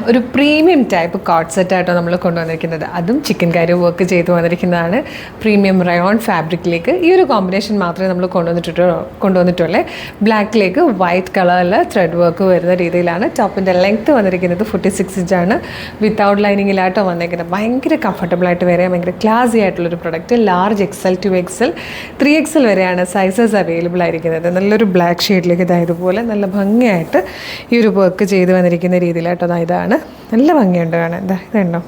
ഒരു premium type coat സെറ്റായിട്ടോ നമ്മൾ കൊണ്ടുവന്നിരിക്കുന്നത്. അതും ചിക്കൻ കറി വർക്ക് ചെയ്തു വന്നിരിക്കുന്നതാണ്. പ്രീമിയം റയോൺ ഫാബ്രിക്കിലേക്ക് ഈ ഒരു കോമ്പിനേഷൻ മാത്രമേ നമ്മൾ കൊണ്ടുവന്നിട്ടുള്ളൂ. ബ്ലാക്കിലേക്ക് വൈറ്റ് കളറിൽ ത്രെഡ് വർക്ക് വരുന്ന രീതിയിലാണ്. ടോപ്പിൻ്റെ ലെങ്ത്ത് വന്നിരിക്കുന്നത് 46 ഇഞ്ചാണ്. വിത്തൗട്ട് ലൈനിങ്ങിലായിട്ടോ വന്നിരിക്കുന്നത്. ഭയങ്കര കംഫർട്ടബിളായിട്ട് വരാൻ ഭയങ്കര ക്ലാസി ആയിട്ടുള്ളൊരു product. Large XL 2XL 3XL വരെയാണ് സൈസസ് അവൈലബിൾ ആയിരിക്കുന്നത്. നല്ലൊരു ബ്ലാക്ക് ഷെയ്ഡിലേക്ക് ഇതായതുപോലെ നല്ല ഭംഗിയായിട്ട് ഈ ഒരു വർക്ക് ചെയ്ത് വന്നിരിക്കുന്ന രീതിയിലായിട്ടോ ഇതാണ്. നല്ല ഭംഗിയുണ്ട് കാണാൻ. ഇതുണ്ടോ?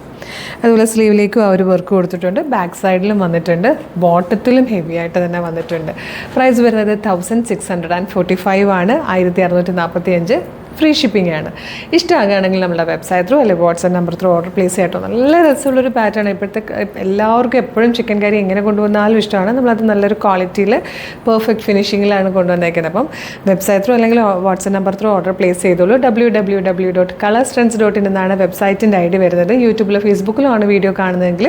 അതുപോലെ സ്ലീവിലേക്കും ആ ഒരു വർക്ക് കൊടുത്തിട്ടുണ്ട്. ബാക്ക് സൈഡിലും വന്നിട്ടുണ്ട്. ബോട്ടത്തിലും ഹെവി ആയിട്ട് തന്നെ വന്നിട്ടുണ്ട്. പ്രൈസ് വരുന്നത് 1645 ആണ്. 1645 ഫ്രീ ഷിപ്പിംഗ് ആണ്. ഇഷ്ടമാകുകയാണെങ്കിൽ നമ്മുടെ വെബ്സൈറ്റ് ത്രൂ അല്ലെങ്കിൽ WhatsApp number through order place ചെയ്യട്ടോ. നല്ല രസമുള്ളൊരു പാറ്റേൺ. ഇപ്പോഴത്തെ എല്ലാവർക്കും എപ്പോഴും ചിക്കൻ കറി എങ്ങനെ കൊണ്ടുവന്നാലും ഇഷ്ടമാണ്. നമ്മളത് നല്ലൊരു ക്വാളിറ്റിയിൽ പെർഫെക്റ്റ് ഫിനിഷിങ്ങിലാണ് കൊണ്ടുവന്നേക്കുന്നത്. അപ്പം വെബ്സൈറ്റ് ത്രൂ അല്ലെങ്കിൽ WhatsApp number through order place ചെയ്തോളൂ. www.colorstrends.in എന്നാണ് വെബ്സൈറ്റിൻ്റെ ID വരുന്നത്. യൂട്യൂബിലോ ഫേസ്ബുക്കിലോ ആണ് വീഡിയോ കാണുന്നതെങ്കിൽ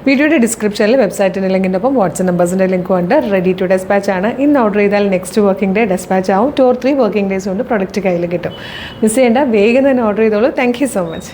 വീഡിയോയുടെ ഡിസ്ക്രിപ്ഷനിൽ വെബ്സൈറ്റിൻ്റെ ലിങ്കിൻ്റെ ഒപ്പം വാട്സാപ്പ് നമ്പേഴ്സിൻ്റെ ലിങ്കും ഉണ്ട്. റെഡി ടു ഡെസ്പാച്ച് ആണ്. ഇന്ന് ഓർഡർ ചെയ്താൽ നെക്സ്റ്റ് വർക്കിംഗ് ഡേ ഡെസ്പാച്ച് ആവും. 2 or 3 വർക്കിംഗ് ഡേയ്സ് കൊണ്ട് പ്രൊഡക്റ്റ് കയ്യിൽ കിട്ടും. മിസ് ചെയ്യേണ്ട, വേഗം തന്നെ ഓർഡർ ചെയ്തോളൂ. Thank you so much.